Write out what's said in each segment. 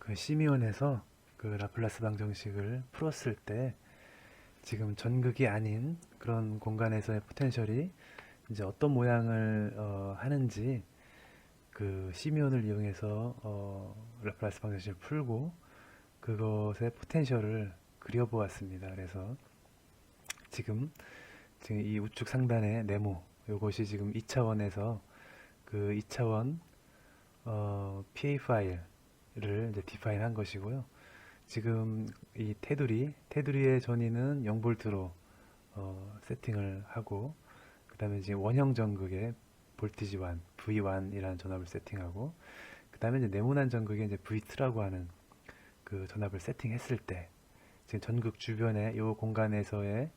그 심의원에서 그 라플라스 방정식을 풀었을 때 지금 전극이 아닌 그런 공간에서의 포텐셜이 이제 어떤 모양을 하는지 그 심의원을 이용해서 라플라스 방정식을 풀고 그것의 포텐셜을 그려보았습니다. 그래서 지금 이 우측 상단의 네모 요것이 지금 2차원에서 그 2차원 PA 파일을 이제 디파인 한 것이고요. 지금 이 테두리의 전위는 0볼트로 세팅을 하고, 그 다음에 이제 원형 전극에 볼티지 1, V1이라는 전압을 세팅하고, 그 다음에 이제 네모난 전극에 이제 V2라고 하는 그 전압을 세팅했을 때 지금 전극 주변의 이 공간에서의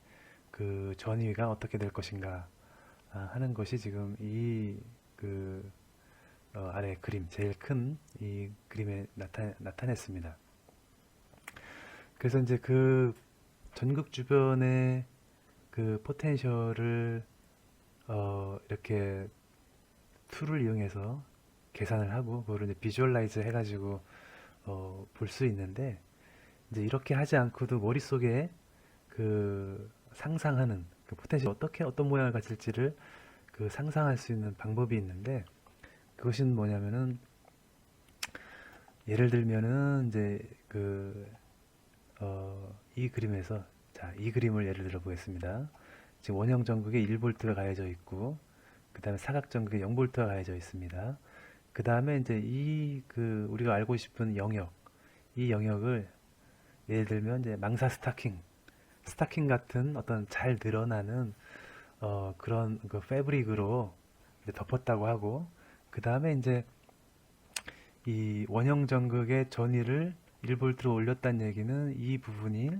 그 전위가 어떻게 될 것인가 하는 것이 지금 그 아래 그림, 제일 큰 이 그림에 나타냈습니다. 그래서 이제 그 전극 주변의 그 포텐셜을 이렇게 툴을 이용해서 계산을 하고 그거를 이제 비주얼라이즈 해가지고 볼 수 있는데, 이제 이렇게 하지 않고도 머릿속에 그 상상하는 그 포텐셜이 어떻게 어떤 모양을 가질지를 그 상상할 수 있는 방법이 있는데, 그것은 뭐냐면은 예를 들면은 이제 이 그림에서, 자, 이 그림을 예를 들어 보겠습니다. 지금 원형 전극에 1볼트가 가해져 있고, 그 다음에 사각 전극에 0볼트가 가해져 있습니다. 그 다음에 이제 우리가 알고 싶은 영역, 이 영역을 예를 들면 이제 망사 스타킹 같은 어떤 잘 늘어나는 그런 그 패브릭으로 이제 덮었다고 하고, 그 다음에 이제 이 원형 전극의 전위를 1볼트로 올렸다는 얘기는 이 부분이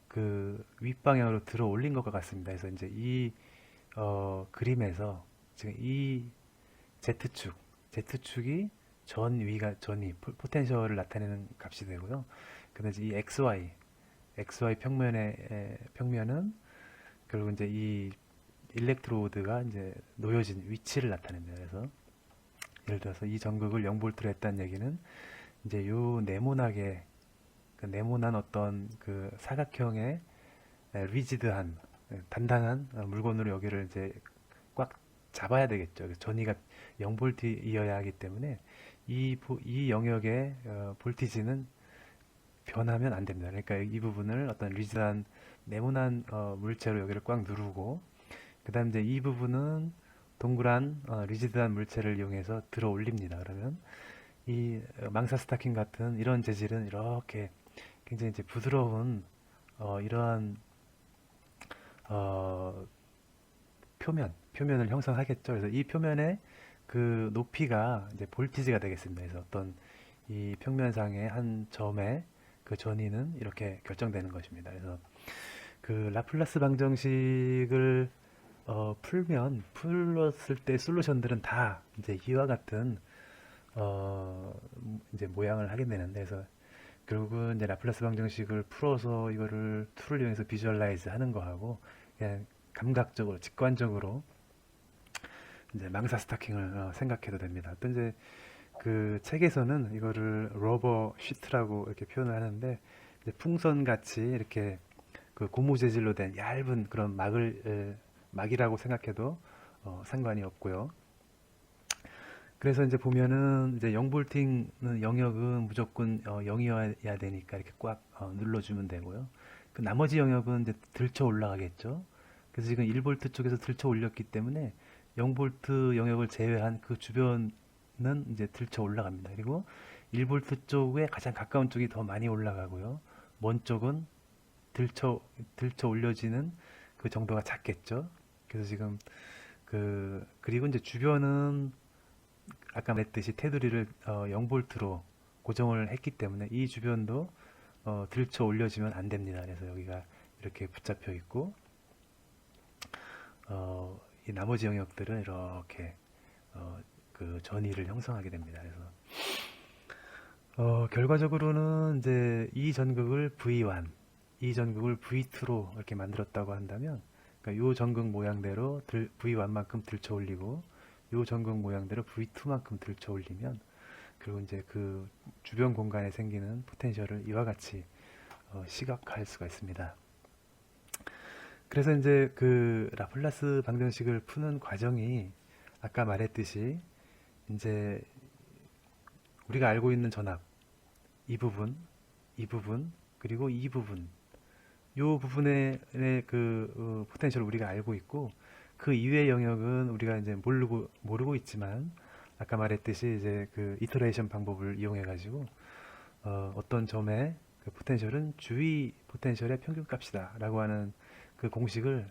그 윗방향으로 들어 올린 것과 같습니다. 그래서 이제 이 그림에서 지금 이 Z축이 전위, 포텐셜을 나타내는 값이 되고요. 근데 이제 이 XY 평면은 결국 이제 이 일렉트로드가 이제 놓여진 위치를 나타냅니다. 그래서 예를 들어서 이 전극을 0볼트로 했다는 얘기는 이제 요 네모난 어떤 그 사각형의 리지드한 단단한 물건으로 여기를 이제 꽉 잡아야 되겠죠. 전위가 0볼트이어야 하기 때문에 이 영역의 볼티지는 변하면 안 됩니다. 그러니까 이 부분을 어떤 리지드한 네모난 물체로 여기를 꽉 누르고, 그 다음 이제 이 부분은 동그란 리지드한 물체를 이용해서 들어 올립니다. 그러면 이 망사 스타킹 같은 이런 재질은 이렇게 굉장히 이제 부드러운 이러한 어, 표면을 형성하겠죠. 그래서 이 표면의 그 높이가 이제 볼티지가 되겠습니다. 그래서 어떤 이 평면상의 한 점의 그 전위는 이렇게 결정되는 것입니다. 그래서 그 라플라스 방정식을 풀었을 때 솔루션들은 다 이제 이와 같은 이제 모양을 하게 되는데, 그래서 결국은 이제 라플라스 방정식을 풀어서 이거를 툴을 이용해서 비주얼라이즈 하는 거하고 그냥 감각적으로 직관적으로 이제 망사 스타킹을 생각해도 됩니다. 또 이제 그 책에서는 이거를 러버 시트라고 이렇게 표현을 하는데, 이제 풍선 같이 이렇게 그 고무 재질로 된 얇은 그런 막이라고 생각해도 상관이 없고요. 그래서 이제 보면은 이제 0볼팅 영역은 무조건 0이어야 되니까 이렇게 꽉 눌러주면 되고요. 그 나머지 영역은 이제 들쳐 올라가겠죠. 그래서 지금 1볼트 쪽에서 들쳐 올렸기 때문에 0볼트 영역을 제외한 그 주변은 이제 들쳐 올라갑니다. 그리고 1볼트 쪽에 가장 가까운 쪽이 더 많이 올라가고요. 먼 쪽은 들쳐 올려지는 그 정도가 작겠죠. 그래서 지금 그리고 이제 주변은 아까 말했듯이 테두리를 0볼트로 고정을 했기 때문에 이 주변도 들쳐 올려지면 안 됩니다. 그래서 여기가 이렇게 붙잡혀 있고, 이 나머지 영역들은 이렇게 그 전위를 형성하게 됩니다. 그래서 결과적으로는 이제 이 전극을 V1, 이 전극을 V2로 이렇게 만들었다고 한다면, 그러니까 이 전극 모양대로 V1만큼 들쳐 올리고 이 전극 모양대로 V2만큼 들쳐 올리면 그리고 이제 그 주변 공간에 생기는 포텐셜을 이와 같이 시각화할 수가 있습니다. 그래서 이제 그 라플라스 방정식을 푸는 과정이 아까 말했듯이 이제 우리가 알고 있는 전압 이 부분, 이 부분, 그리고 이 부분, 요 부분의 그 포텐셜을 우리가 알고 있고 그 이외의 영역은 우리가 이제 모르고 있지만 아까 말했듯이 이제 그 이터레이션 방법을 이용해 가지고 어떤 점의 그 포텐셜은 주위 포텐셜의 평균값이다 라고 하는 그 공식을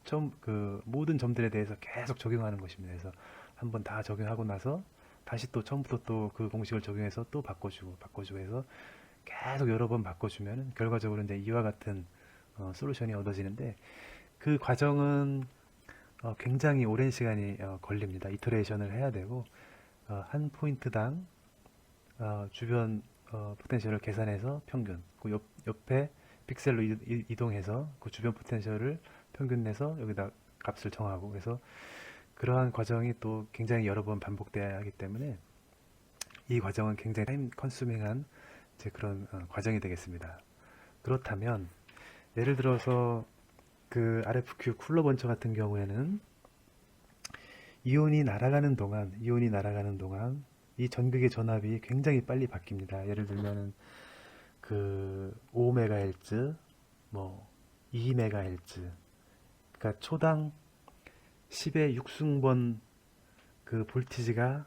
처음 그 모든 점들에 대해서 계속 적용하는 것입니다. 그래서 한번 다 적용하고 나서 다시 또 처음부터 또 그 공식을 적용해서 또 바꿔주고 해서 계속 여러 번 바꿔주면 결과적으로 이제 이와 같은 솔루션이 얻어지는데 그 과정은 굉장히 오랜 시간이 걸립니다. 이터레이션을 해야 되고 한 포인트당 주변 포텐셜을 계산해서 평균 그 옆에 픽셀로 이동해서 그 주변 포텐셜을 평균 내서 여기다 값을 정하고 그래서 그러한 과정이 또 굉장히 여러 번 반복돼야 하기 때문에 이 과정은 굉장히 타임 컨슈밍한 이제 그런 과정이 되겠습니다. 그렇다면 예를 들어서 그 RFQ 쿨러 번처 같은 경우에는 이온이 날아가는 동안 이 전극의 전압이 굉장히 빨리 바뀝니다. 예를 들면은 그 5MHz, 뭐 2MHz, 그러니까 초당 10의 6승번 그 볼티지가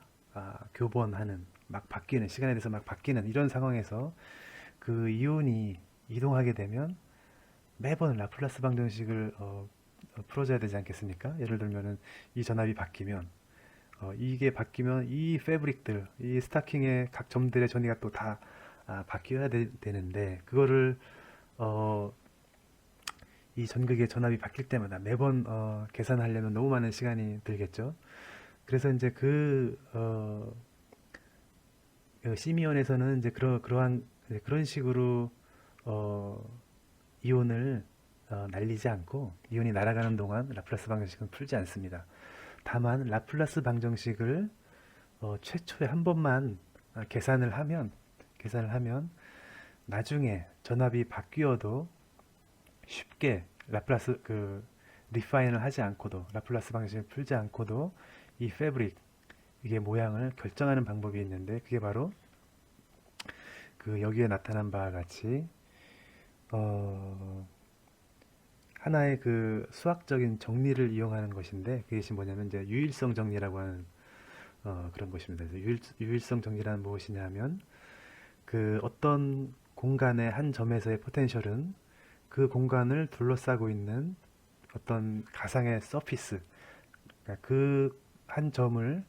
교번하는 막 바뀌는 시간에 대해서 막 바뀌는 이런 상황에서 그 이온이 이동하게 되면 매번 라플라스 방정식을 풀어줘야 되지 않겠습니까? 예를 들면은 이 전압이 바뀌면 이게 바뀌면 이 패브릭들, 이 스타킹의 각 점들의 전위가 또 다 바뀌어야 되는데 그거를 이 전극의 전압이 바뀔 때마다 매번 계산하려면 너무 많은 시간이 들겠죠. 그래서 이제 시미온에서는 이제 그런 식으로 이온을 날리지 않고 이온이 날아가는 동안 라플라스 방정식은 풀지 않습니다. 다만 라플라스 방정식을 최초에 한 번만 계산을 하면 나중에 전압이 바뀌어도 쉽게 라플라스 리파인을 하지 않고도 라플라스 방정식을 풀지 않고도 이 패브릭 이게 모양을 결정하는 방법이 있는데 그게 바로 그 여기에 나타난 바와 같이 하나의 그 수학적인 정리를 이용하는 것인데 그것이 뭐냐면 이제 유일성 정리라고 하는 그런 것입니다. 그래서 유일성 정리란 무엇이냐면 그 어떤 공간의 한 점에서의 포텐셜은 그 공간을 둘러싸고 있는 어떤 가상의 서피스, 그러니까 그 한 점을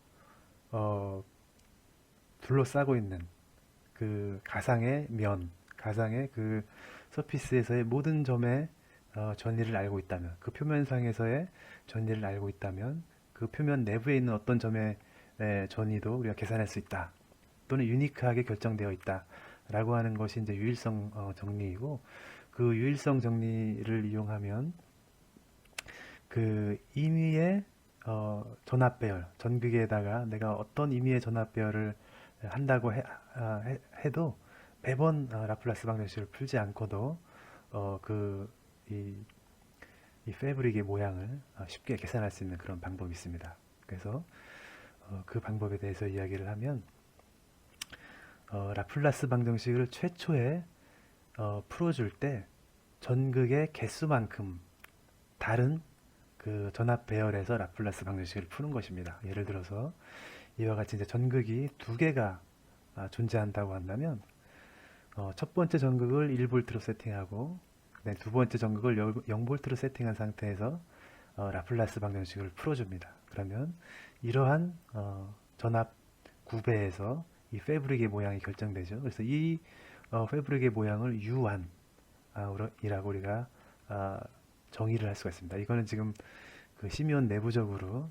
둘러싸고 있는 그 가상의 가상의 그 서피스에서의 모든 점의 전위를 알고 있다면, 그 표면상에서의 전위를 알고 있다면, 그 표면 내부에 있는 어떤 점의 전위도 우리가 계산할 수 있다. 또는 유니크하게 결정되어 있다. 라고 하는 것이 이제 유일성 정리이고, 그 유일성 정리를 이용하면 그 임의의 전압 배열, 전극에다가 내가 어떤 임의의 전압 배열을 한다고 해도 매번 라플라스 방정식을 풀지 않고도 이 패브릭의 모양을 쉽게 계산할 수 있는 그런 방법이 있습니다. 그래서 그 방법에 대해서 이야기를 하면 라플라스 방정식을 최초에 풀어줄 때 전극의 개수만큼 다른 그 전압 배열에서 라플라스 방정식을 푸는 것입니다. 예를 들어서 이와 같이 이제 전극이 두 개가 존재한다고 한다면 첫 번째 전극을 1V로 세팅하고 두 번째 전극을 0V로 세팅한 상태에서 라플라스 방정식을 풀어줍니다. 그러면 이러한 전압 구배에서 이 패브릭의 모양이 결정되죠. 그래서 이 패브릭의 모양을 U1이라고 우리가 정의를 할 수가 있습니다. 이거는 지금 그 시미온 내부적으로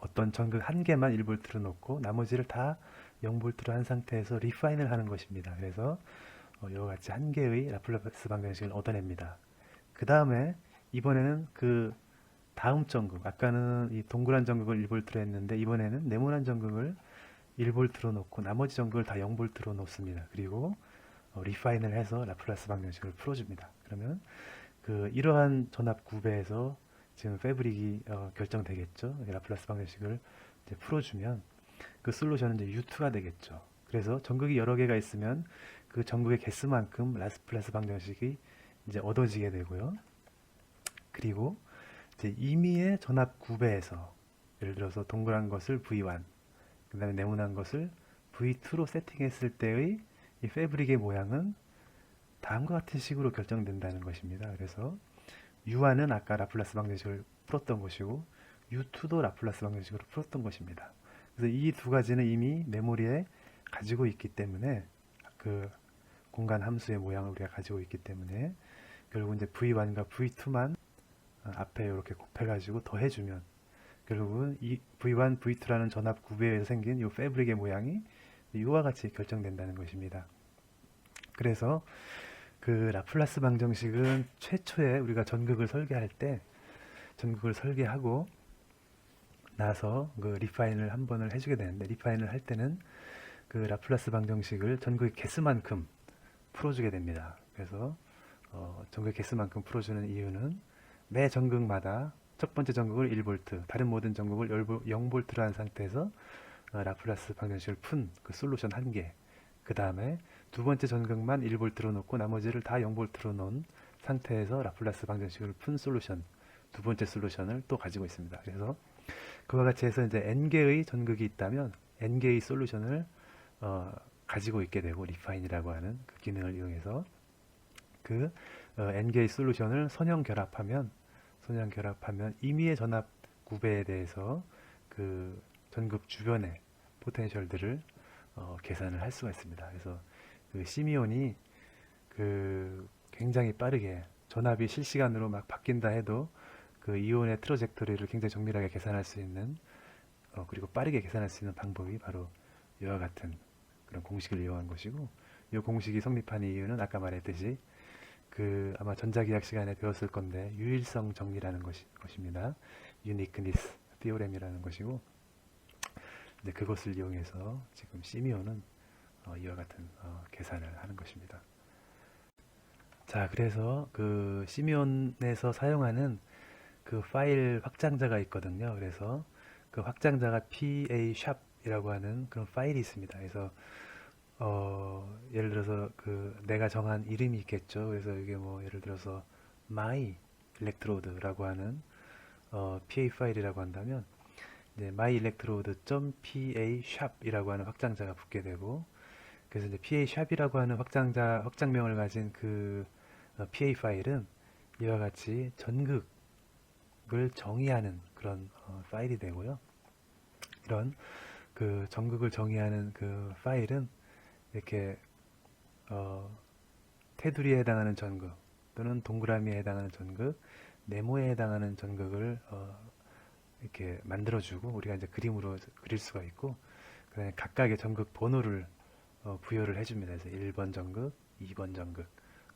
어떤 전극 한 개만 1V로 놓고 나머지를 다 0V로 한 상태에서 리파인을 하는 것입니다. 그래서 이와 같이 한 개의 라플라스 방정식을 얻어냅니다. 그 다음에 이번에는 그 다음 전극, 아까는 이 동그란 전극을 1V로 했는데 이번에는 네모난 전극을 1볼트로 놓고 나머지 전극을 다 0볼트로 놓습니다. 그리고 리파인을 해서 라플라스 방정식을 풀어줍니다. 그러면 이러한 전압 구배에서 지금 패브릭이 결정되겠죠. 라플라스 방정식을 이제 풀어주면 그 솔루션은 이제 U2가 되겠죠. 그래서 전극이 여러 개가 있으면 그 전극의 개수만큼 라플라스 방정식이 이제 얻어지게 되고요. 그리고 이제 임의의 전압 구배에서 예를 들어서 동그란 것을 V1, 그 다음에 네모난 것을 V2로 세팅했을 때의 이 패브릭의 모양은 다음과 같은 식으로 결정된다는 것입니다. 그래서 U1은 아까 라플라스 방정식을 풀었던 것이고 U2도 라플라스 방정식으로 풀었던 것입니다. 그래서 이 두 가지는 이미 메모리에 가지고 있기 때문에 그 공간 함수의 모양을 우리가 가지고 있기 때문에 결국 이제 V1과 V2만 앞에 이렇게 곱해가지고 더해주면 결국은 이 V1, V2라는 전압 구배에서 생긴 이 패브릭의 모양이 이와 같이 결정된다는 것입니다. 그래서 그 라플라스 방정식은 최초에 우리가 전극을 설계할 때 전극을 설계하고 나서 그 리파인을 한 번을 해주게 되는데 리파인을 할 때는 그 라플라스 방정식을 전극의 개수만큼 풀어주게 됩니다. 그래서 전극의 개수만큼 풀어주는 이유는 매 전극마다 첫 번째 전극을 1볼트, 다른 모든 전극을 0볼트로 한 상태에서 라플라스 방정식을 푼 그 솔루션 한 개, 그 다음에 두 번째 전극만 1볼트로 놓고 나머지를 다 0볼트로 놓은 상태에서 라플라스 방정식을 푼 솔루션, 두 번째 솔루션을 또 가지고 있습니다. 그래서 그와 같이 해서 이제 n개의 전극이 있다면 n개의 솔루션을 가지고 있게 되고 리파인이라고 하는 그 기능을 이용해서 그 n개의 솔루션을 선형 결합하면 임의의 전압 구배에 대해서 그 전극 주변의 포텐셜들을 계산을 할 수가 있습니다. 그래서 그 시미온이 그 굉장히 빠르게 전압이 실시간으로 막 바뀐다 해도 그 이온의 트로젝토리를 굉장히 정밀하게 계산할 수 있는 그리고 빠르게 계산할 수 있는 방법이 바로 이와 같은 그런 공식을 이용한 것이고 이 공식이 성립한 이유는 아까 말했듯이 그 아마 전자기학 시간에 배웠을 건데 유일성 정리라는 것입니다. Uniqueness Theorem이라는 것이고 이제 그것을 이용해서 지금 시미온은 이와 같은 계산을 하는 것입니다. 자, 그래서 그 시미온에서 사용하는 그 파일 확장자가 있거든요. 그래서 그 확장자가 PA#이라고 하는 그런 파일이 있습니다. 그래서 예를 들어서 그 내가 정한 이름이 있겠죠. 그래서 이게 뭐 예를 들어서 my electrode라고 하는 PA 파일이라고 한다면 이제 myelectrode.pa#이라고 하는 확장자가 붙게 되고 그래서 이제 PA#이라고 하는 확장명을 가진 그 PA 파일은 이와 같이 전극을 정의하는 그런 파일이 되고요. 이런 그 전극을 정의하는 그 파일은 이렇게 테두리에 해당하는 전극 또는 동그라미에 해당하는 전극, 네모에 해당하는 전극을 이렇게 만들어주고 우리가 이제 그림으로 그릴 수가 있고 그다음에 각각의 전극 번호를 부여를 해줍니다. 그래서 1번 전극, 2번 전극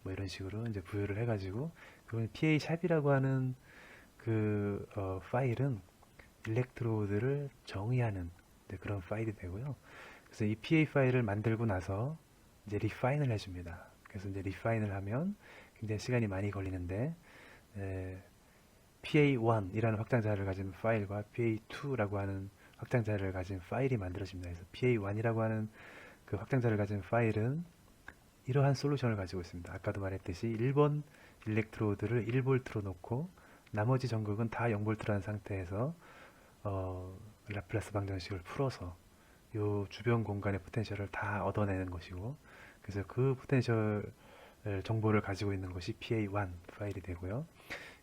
뭐 이런 식으로 이제 부여를 해가지고 그건 PA#이라고 하는 그 파일은 일렉트로드를 정의하는 그런 파일이 되고요. 그래서 이 PA 파일을 만들고 나서 이제 리파인을 해줍니다. 그래서 이제 리파인을 하면 굉장히 시간이 많이 걸리는데 PA1이라는 확장자를 가진 파일과 PA2라고 하는 확장자를 가진 파일이 만들어집니다. 그래서 PA1이라고 하는 그 확장자를 가진 파일은 이러한 솔루션을 가지고 있습니다. 아까도 말했듯이 1번 일렉트로드를 1볼트로 놓고 나머지 전극은 다 0볼트라는 상태에서 라플라스 방정식을 풀어서 이 주변 공간의 포텐셜을 다 얻어내는 것이고 그래서 그 포텐셜 정보를 가지고 있는 것이 PA1 파일이 되고요.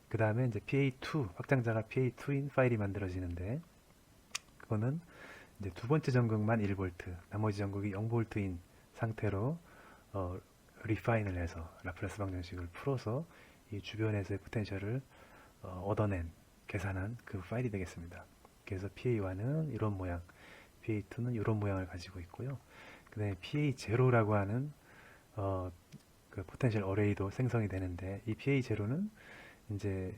그 다음에 이제 PA2 확장자가 PA2인 파일이 만들어지는데 그거는 이제 두 번째 전극만 1볼트 나머지 전극이 0볼트인 상태로 리파인을 해서 라플라스 방정식을 풀어서 이 주변에서의 포텐셜을 얻어낸 계산한 그 파일이 되겠습니다. 그래서 PA1은 이런 모양, PA2는 이런 모양을 가지고 있고요. 그 다음에 PA0라고 하는 그 포텐셜 어레이도 생성이 되는데 이 PA0는 이제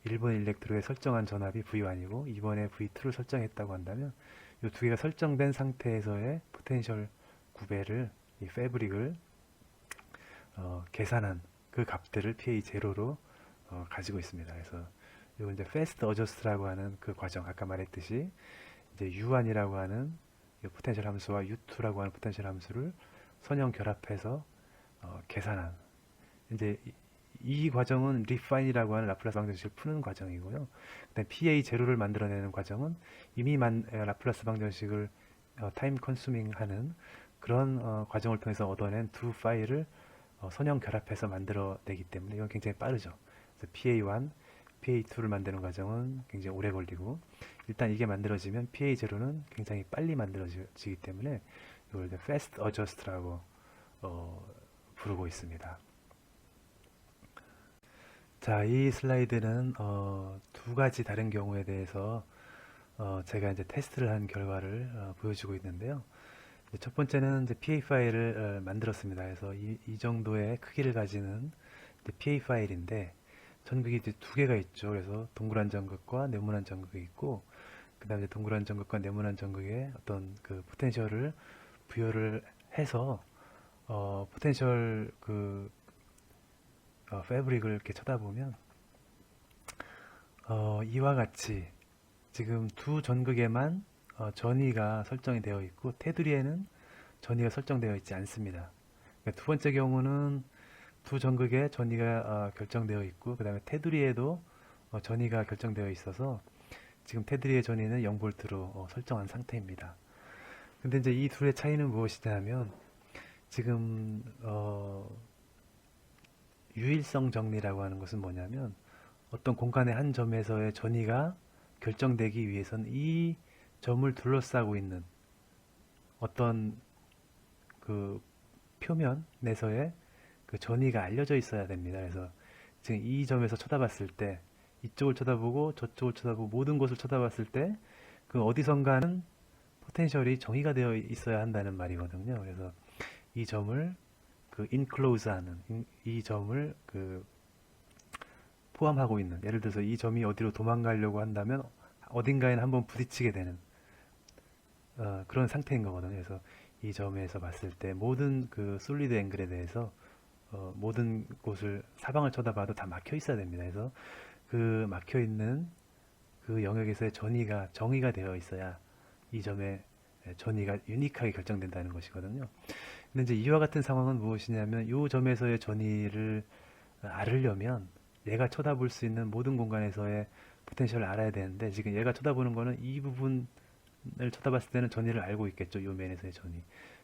1번 일렉트로에 설정한 전압이 V1이고 2번에 V2를 설정했다고 한다면 이 두 개가 설정된 상태에서의 포텐셜 구배를 이 패브릭을 계산한 그 값들을 PA0로 가지고 있습니다. 그래서 이건 이제 fast adjust라고 하는 그 과정, 아까 말했듯이 이제 U1이라고 하는 포텐셜 함수와 U2라고 하는 포텐셜 함수를 선형 결합해서 계산한, 이제 이 과정은 refine이라고 하는 라플라스 방정식을 푸는 과정이고요. 그다음 PA0를 만들어내는 과정은 이미 라플라스 방정식을 타임 컨수밍 하는 그런 과정을 통해서 얻어낸 두 파일을 선형 결합해서 만들어내기 때문에 이건 굉장히 빠르죠. 그래서 PA1, PA2를 만드는 과정은 굉장히 오래 걸리고, 일단 이게 만들어지면 PA0는 굉장히 빨리 만들어지기 때문에 이걸 이제 fast adjust라고 부르고 있습니다. 자, 이 슬라이드는 두 가지 다른 경우에 대해서 제가 이제 테스트를 한 결과를 보여주고 있는데요. 첫 번째는 이제 PA 파일을 만들었습니다. 그래서 이 정도의 크기를 가지는 PA 파일인데 전극이 이제 두 개가 있죠. 그래서 동그란 전극과 네모난 전극이 있고, 그 다음에 동그란 전극과 네모난 전극에 어떤 그 포텐셜을 부여를 해서 포텐셜 그 패브릭을 이렇게 쳐다보면 이와 같이 지금 두 전극에만 전위가 설정이 되어 있고 테두리에는 전위가 설정되어 있지 않습니다. 그러니까 두 번째 경우는 두 전극에 전위가 결정되어 있고, 그 다음에 테두리에도 전위가 결정되어 있어서 지금 테두리의 전위는 0V로 설정한 상태입니다. 근데 이제 이 둘의 차이는 무엇이냐면, 지금 유일성 정리라고 하는 것은 뭐냐면, 어떤 공간의 한 점에서의 전위가 결정되기 위해선 이 점을 둘러싸고 있는 어떤 그 표면 내서의 그 전위가 알려져 있어야 됩니다. 그래서 지금 이 점에서 쳐다봤을 때, 이쪽을 쳐다보고 저쪽을 쳐다보고 모든 곳을 쳐다봤을 때 그 어디선가는 포텐셜이 정의가 되어 있어야 한다는 말이거든요. 그래서 이 점을 그 enclose 하는, 이 점을 그 포함하고 있는, 예를 들어서 이 점이 어디로 도망가려고 한다면 어딘가에는 한번 부딪히게 되는 그런 상태인 거거든요. 그래서 이 점에서 봤을 때 모든 그 솔리드 앵글에 대해서 모든 곳을 사방을 쳐다봐도 다 막혀 있어야 됩니다. 그래서 그 막혀 있는 그 영역에서의 전위가 정의가 되어 있어야 이 점의 전위가 유니크하게 결정된다는 것이거든요. 근데 이제 이와 같은 상황은 무엇이냐면, 이 점에서의 전위를 알으려면 얘가 쳐다볼 수 있는 모든 공간에서의 포텐셜을 알아야 되는데, 지금 얘가 쳐다보는 거는 이 부분을 쳐다봤을 때는 전위를 알고 있겠죠. 이 면에서의 전위.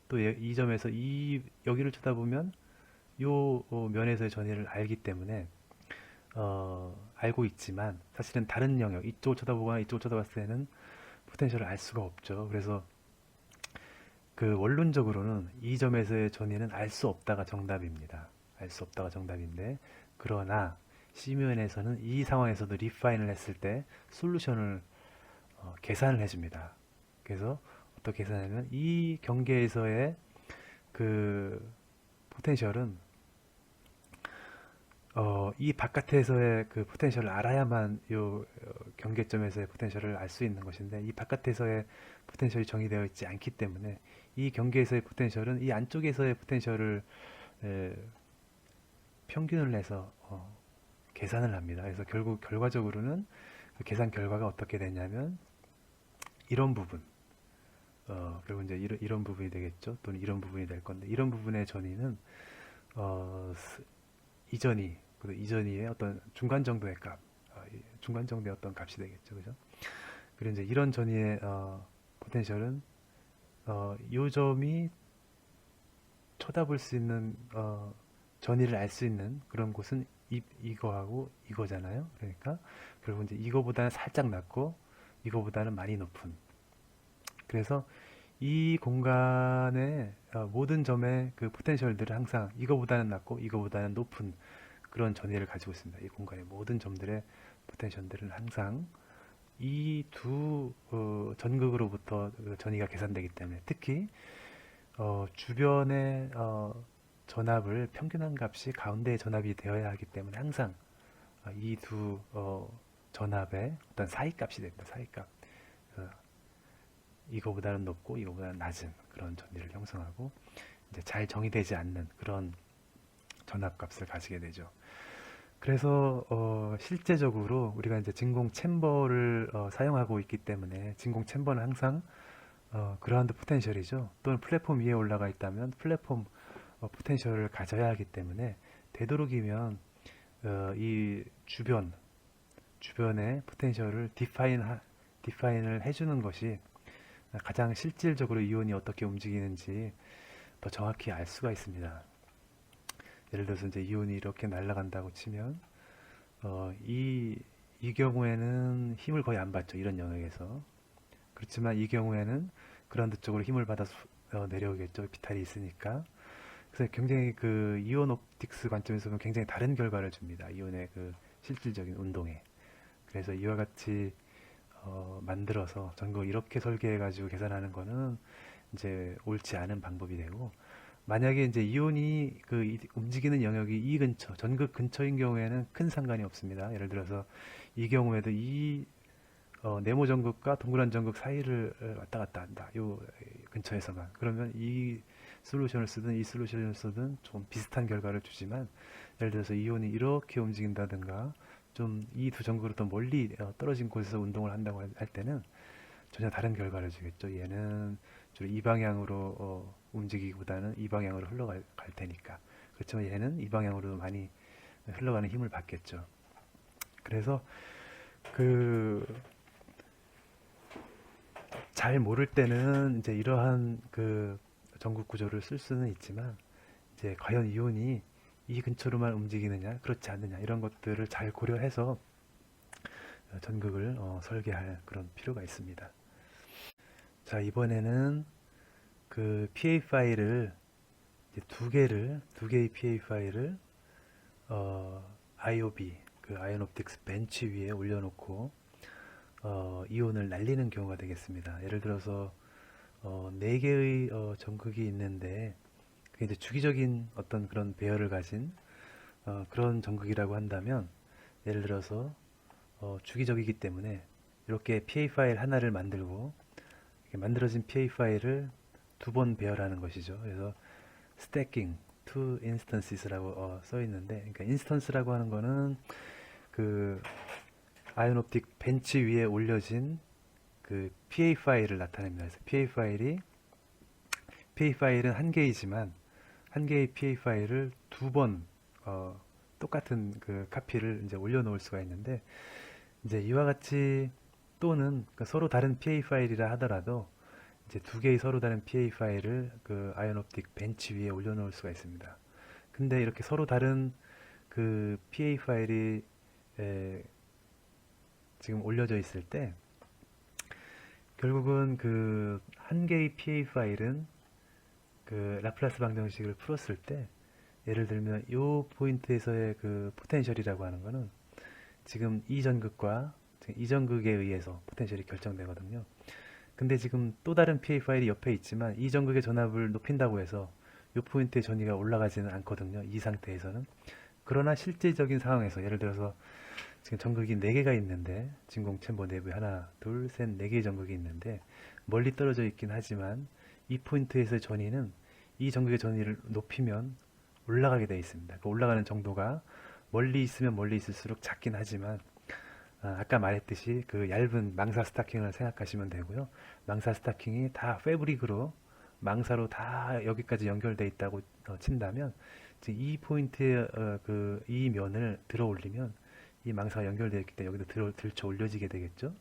또 이 점에서 여기를 쳐다보면 이 면에서의 전위를 알기 때문에 알고 있지만, 사실은 다른 영역, 이쪽을 쳐다보거나 이쪽을 쳐다봤을 때는 포텐셜을 알 수가 없죠. 그래서 그 원론적으로는 이 점에서의 전위는 알 수 없다가 정답입니다. 알 수 없다가 정답인데, 그러나 시뮬에서는 이 상황에서도 리파인을 했을 때 솔루션을 계산을 해줍니다. 그래서 어떻게 계산하면 이 경계에서의 그 포텐셜은 이 바깥에서의 그 포텐셜을 알아야만 요 경계점에서의 포텐셜을 알 수 있는 것인데, 이 바깥에서의 포텐셜이 정의되어 있지 않기 때문에 이 경계에서의 포텐셜은 이 안쪽에서의 포텐셜을 평균을 내서 계산을 합니다. 그래서 결국 결과적으로는 그 계산 결과가 어떻게 되냐면 이런 부분, 결국 이제 이런 부분이 되겠죠. 또는 이런 부분이 될 건데, 이런 부분의 전위는 이전위의 어떤 중간 정도의 값, 중간 정도의 어떤 값이 되겠죠, 그죠? 그리고 이제 이런 전위의 포텐셜은 요 점이 쳐다볼 수 있는 전위를 알 수 있는 그런 곳은 이거하고 이거잖아요. 그러니까 결국 이제 이거보다는 살짝 낮고 이거보다는 많이 높은. 그래서 이 공간의 모든 점의 그 포텐셜들은 항상 이거보다는 낮고 이거보다는 높은 그런 전위를 가지고 있습니다. 이 공간의 모든 점들의 포텐셜들은 항상 이 두 전극으로부터 전위가 계산되기 때문에, 특히 주변의 전압을 평균한 값이 가운데의 전압이 되어야 하기 때문에 항상 이 두 전압의 어떤 사이값이 됩니다. 사이값. 이거보다는 높고 이거보다는 낮은 그런 전위를 형성하고 이제 잘 정의되지 않는 그런 전압값을 가지게 되죠. 그래서 실제적으로 우리가 이제 진공 챔버를 사용하고 있기 때문에 진공 챔버는 항상 그라운드 포텐셜이죠. 또는 플랫폼 위에 올라가 있다면 플랫폼 포텐셜을 가져야 하기 때문에 되도록이면 이 주변의 포텐셜을 디파인을 해주는 것이 가장 실질적으로 이온이 어떻게 움직이는지 더 정확히 알 수가 있습니다. 예를 들어서 이제 이온이 이렇게 날아간다고 치면 이 경우에는 힘을 거의 안 받죠. 이런 영역에서. 그렇지만 이 경우에는 그라운드 쪽으로 힘을 받아서 내려오겠죠. 비탈이 있으니까. 그래서 굉장히 그 이온 옵틱스 관점에서 보면 굉장히 다른 결과를 줍니다. 이온의 그 실질적인 운동에. 그래서 이와 같이 만들어서 전극을 이렇게 설계해 가지고 계산하는 거는 이제 옳지 않은 방법이 되고, 만약에 이제 이온이 그 움직이는 영역이 이 근처, 전극 근처인 경우에는 큰 상관이 없습니다. 예를 들어서 이 경우에도 이 네모 전극과 동그란 전극 사이를 왔다 갔다 한다. 요 근처에서만. 그러면 이 솔루션을 쓰든 이 솔루션을 쓰든 좀 비슷한 결과를 주지만, 예를 들어서 이온이 이렇게 움직인다든가 좀 이 두 전극으로 더 멀리 떨어진 곳에서 운동을 한다고 할 때는 전혀 다른 결과를 주겠죠. 얘는 주로 이 방향으로 움직이기보다는 이 방향으로 흘러갈 테니까. 그렇지만 얘는 이 방향으로 많이 흘러가는 힘을 받겠죠. 그래서 그 잘 모를 때는 이제 이러한 그 전극 구조를 쓸 수는 있지만, 이제 과연 이온이 이 근처로만 움직이느냐 그렇지 않느냐 이런 것들을 잘 고려해서 전극을 설계할 그런 필요가 있습니다. 자, 이번에는 그 PA 파일을 이제 두 개의 PA 파일을 IOB 그 아이온 옵틱스 벤치 위에 올려놓고 이온을 날리는 경우가 되겠습니다. 예를 들어서 네 개의 전극이 있는데 그게 이제 주기적인 어떤 그런 배열을 가진 그런 전극이라고 한다면, 예를 들어서 주기적이기 때문에 이렇게 PA 파일 하나를 만들고 이렇게 만들어진 PA 파일을 두 번 배열하는 것이죠. 그래서 stacking two instances라고 써 있는데, 그러니까 인스턴스라고 하는 거는 그 아이온 옵틱 벤치 위에 올려진 그 PA 파일을 나타냅니다. 그래서 PA 파일은 한 개이지만 한 개의 PA 파일을 두 번 똑같은 그 카피를 이제 올려놓을 수가 있는데, 이제 이와 같이 또는 그 서로 다른 PA 파일이라 하더라도 이제 두 개의 서로 다른 PA 파일을 그 아이온 옵틱 벤치 위에 올려놓을 수가 있습니다. 근데 이렇게 서로 다른 그 PA 파일이 지금 올려져 있을 때 결국은 그 한 개의 PA 파일은 그 라플라스 방정식을 풀었을 때, 예를 들면 이 포인트에서의 그 포텐셜이라고 하는 거는 지금 이 전극과 이 전극에 의해서 포텐셜이 결정되거든요. 근데 지금 또 다른 PA 파일이 옆에 있지만 이 전극의 전압을 높인다고 해서 이 포인트의 전위가 올라가지는 않거든요. 이 상태에서는. 그러나 실질적인 상황에서 예를 들어서 지금 전극이 4개가 있는데, 진공 챔버 내부에 하나, 둘, 셋, 4개의 전극이 있는데 멀리 떨어져 있긴 하지만 이 포인트에서의 전위는 이 전극의 전위를 높이면 올라가게 되어 있습니다. 그 올라가는 정도가 멀리 있으면 멀리 있을수록 작긴 하지만 아까 말했듯이 그 얇은 망사 스타킹을 생각하시면 되고요. 망사 스타킹이 다 패브릭으로 망사로 다 여기까지 연결되어 있다고 친다면, 지금 이 포인트에 이 면을 들어 올리면 이 망사가 연결되어 있기 때문에 여기도 들쳐 올려지게 되겠죠.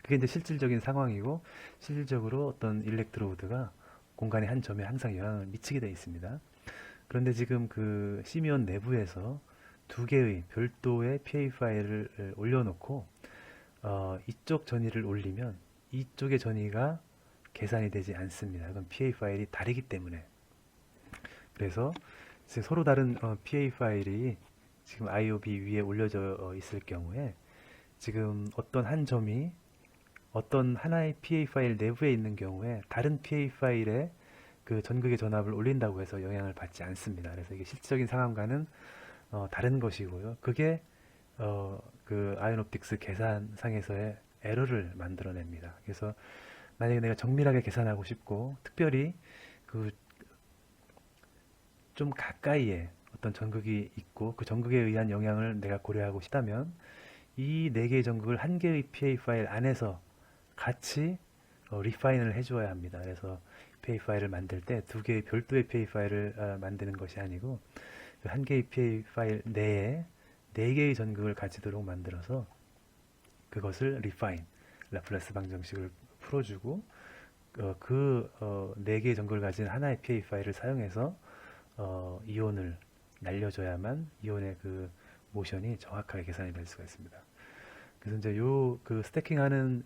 그게 이제 실질적인 상황이고, 실질적으로 어떤 일렉트로드가 공간의 한 점에 항상 영향을 미치게 되어 있습니다. 그런데 지금 그 시미온 내부에서 두 개의 별도의 PA 파일을 올려놓고 이쪽 전위를 올리면 이쪽의 전위가 계산이 되지 않습니다. 그건 PA 파일이 다르기 때문에. 그래서 서로 다른 PA 파일이 지금 IOB 위에 올려져 있을 경우에 지금 어떤 한 점이 어떤 하나의 PA 파일 내부에 있는 경우에 다른 PA 파일에 그 전극의 전압을 올린다고 해서 영향을 받지 않습니다. 그래서 이게 실질적인 상황과는 다른 것이고요. 그게 그 아이온 옵틱스 계산상에서의 에러를 만들어냅니다. 그래서 만약에 내가 정밀하게 계산하고 싶고 특별히 그 좀 가까이에 어떤 전극이 있고 그 전극에 의한 영향을 내가 고려하고 싶다면 이 네 개의 전극을 한 개의 PA 파일 안에서 같이 리파인을 해주어야 합니다. 그래서 PA 파일을 만들 때 두 개의 별도의 PA 파일을 만드는 것이 아니고 그 한 개의 PA 파일 내에 네 개의 전극을 가지도록 만들어서 그것을 refine, 라플라스 방정식을 풀어주고 네 개의 전극을 가진 하나의 PA 파일을 사용해서 이온을 날려줘야만 이온의 그 모션이 정확하게 계산이 될 수가 있습니다. 그래서 이제 요 그 스태킹하는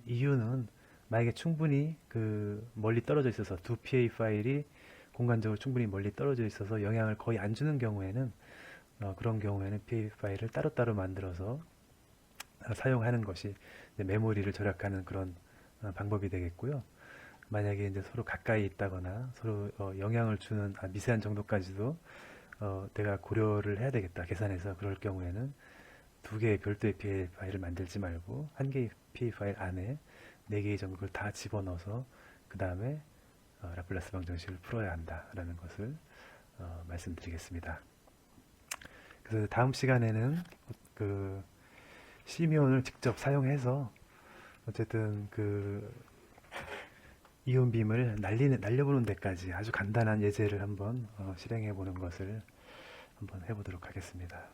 이유는 만약에 충분히 그 멀리 떨어져 있어서 두 PA 파일이 공간적으로 충분히 멀리 떨어져 있어서 영향을 거의 안 주는 경우에는 그런 경우에는 PA 파일을 따로따로 만들어서 사용하는 것이 이제 메모리를 절약하는 그런 방법이 되겠고요. 만약에 이제 서로 가까이 있다거나 서로 영향을 주는 미세한 정도까지도 내가 고려를 해야 되겠다 계산해서 그럴 경우에는 두 개의 별도의 PA 파일을 만들지 말고 한 개의 PA 파일 안에 네 개의 전극을 다 집어넣어서 그 다음에 라플라스 방정식을 풀어야 한다라는 것을 말씀드리겠습니다. 그래서 다음 시간에는 그 시미온을 직접 사용해서 어쨌든 그 이온 빔을 날려보는 데까지 아주 간단한 예제를 한번 실행해 보는 것을 한번 해보도록 하겠습니다.